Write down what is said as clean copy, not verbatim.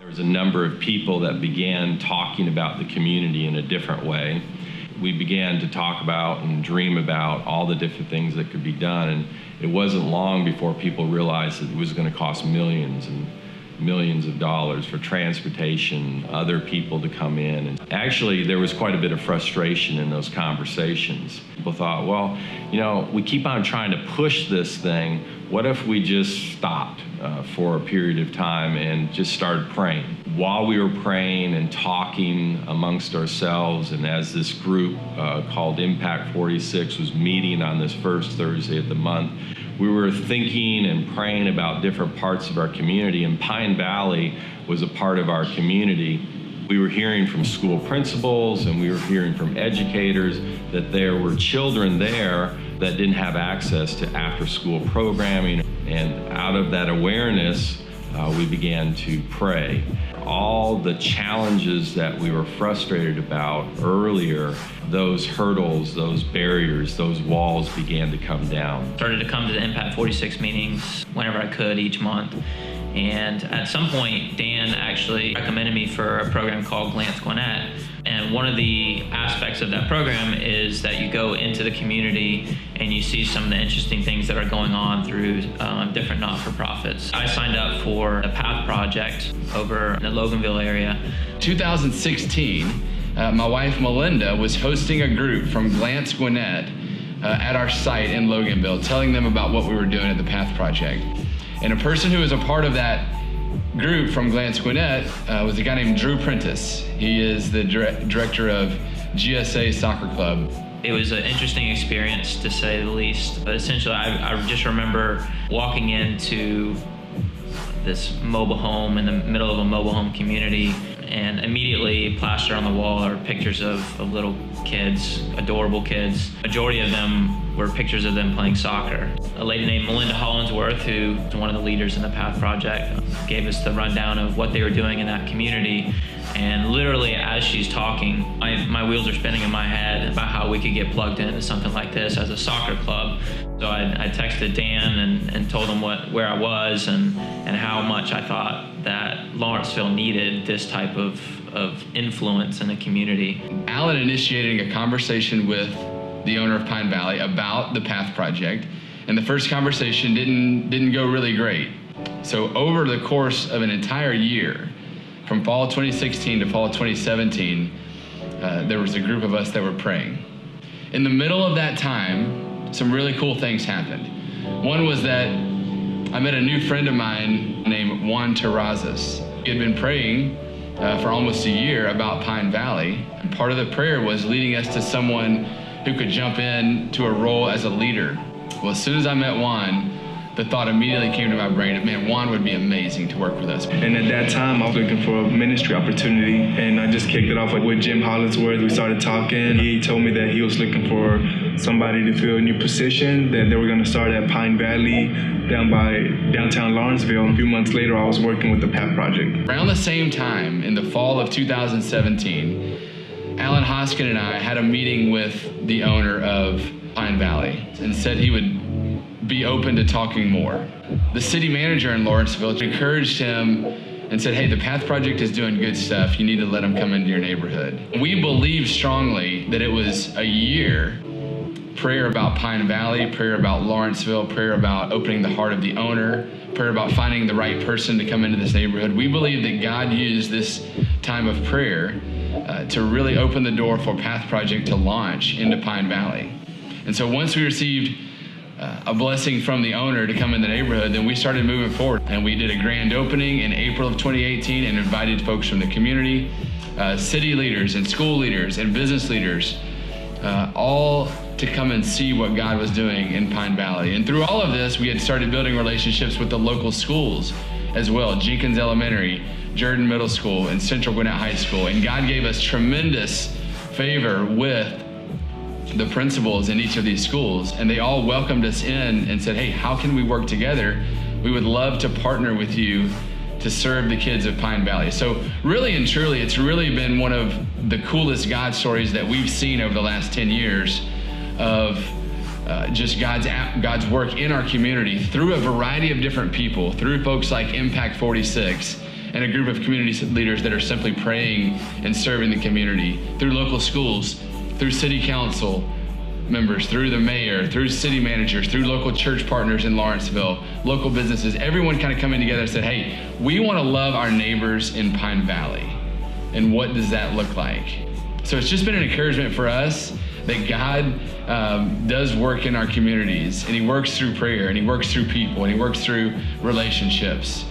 There was a number of people that began talking about the community in a different way. We began to talk about and dream about all the different things that could be done, and it wasn't long before people realized that it was going to cost millions and millions of dollars for transportation, other people to come in. And actually, there was quite a bit of frustration in those conversations. People thought, well, you know, we keep on trying to push this thing. What if we just stopped for a period of time and just started praying? While we were praying and talking amongst ourselves, and as this group called Impact46 was meeting on this first Thursday of the month, we were thinking and praying about different parts of our community, and Pine Valley was a part of our community. We were hearing from school principals and we were hearing from educators that there were children there that didn't have access to after-school programming. And out of that awareness, we began to pray. All the challenges that we were frustrated about earlier, those hurdles, those barriers, those walls began to come down. Started to come to the Impact46 meetings whenever I could each month. And at some point, Dan actually recommended me for a program called Glance Gwinnett. And one of the aspects of that program is that you go into the community and you see some of the interesting things that are going on through different not-for-profits. I signed up for the Path Project over in the Loganville area. 2016, my wife Melinda was hosting a group from Glance Gwinnett at our site in Loganville, telling them about what we were doing at the Path Project. And a person who was a part of that group from Glance Gwinnett was a guy named Drew Prentice. He is the director of GSA Soccer Club. It was an interesting experience, to say the least. But essentially, I just remember walking into this mobile home in the middle of a mobile home community, and immediately plastered on the wall are pictures of little kids, adorable kids. Majority of them were pictures of them playing soccer. A lady named Melinda Hollingsworth, who is one of the leaders in the Path Project, gave us the rundown of what they were doing in that community. And literally, as she's talking, my wheels are spinning in my head about how we could get plugged into something like this as a soccer club. So I texted Dan and told him where I was and how much I thought that Lawrenceville needed this type of influence in the community. Alan initiated a conversation with the owner of Pine Valley about the Path Project, and the first conversation didn't go really great. So over the course of an entire year, from fall 2016 to fall 2017, there was a group of us that were praying. In the middle of that time, some really cool things happened. One was that I met a new friend of mine named Juan Terrazas. He had been praying for almost a year about Pine Valley, and part of the prayer was leading us to someone who could jump in to a role as a leader. Well, as soon as I met Juan, the thought immediately came to my brain of, man, Juan would be amazing to work with us. And at that time, I was looking for a ministry opportunity, and I just kicked it off with Jim Hollingsworth. We started talking. He told me that he was looking for somebody to fill a new position, that they were gonna start at Pine Valley down by downtown Lawrenceville. A few months later, I was working with the Path Project. Around the same time, in the fall of 2017, Alan Hoskin and I had a meeting with the owner of Pine Valley and said he would be open to talking more. The city manager in Lawrenceville encouraged him and said, hey, the Path Project is doing good stuff. You need to let them come into your neighborhood. We believe strongly that it was a year, prayer about Pine Valley, prayer about Lawrenceville, prayer about opening the heart of the owner, prayer about finding the right person to come into this neighborhood. We believe that God used this time of prayer to really open the door for Path Project to launch into Pine Valley. And so once we received a blessing from the owner to come in the neighborhood, then we started moving forward. And we did a grand opening in April of 2018 and invited folks from the community, city leaders and school leaders and business leaders, all to come and see what God was doing in Pine Valley. And through all of this, we had started building relationships with the local schools as well, Jenkins Elementary, Jordan Middle School, and Central Gwinnett High School. And God gave us tremendous favor with the principals in each of these schools, and they all welcomed us in and said, hey, how can we work together? We would love to partner with you to serve the kids of Pine Valley. So really and truly, it's really been one of the coolest God stories that we've seen over the last 10 years of just God's work in our community through a variety of different people, through folks like Impact46 and a group of community leaders that are simply praying and serving the community through local schools, through city council members, through the mayor, through city managers, through local church partners in Lawrenceville, local businesses, everyone kind of coming together and said, hey, we want to love our neighbors in Pine Valley. And what does that look like? So it's just been an encouragement for us that God does work in our communities, and he works through prayer, and he works through people, and he works through relationships.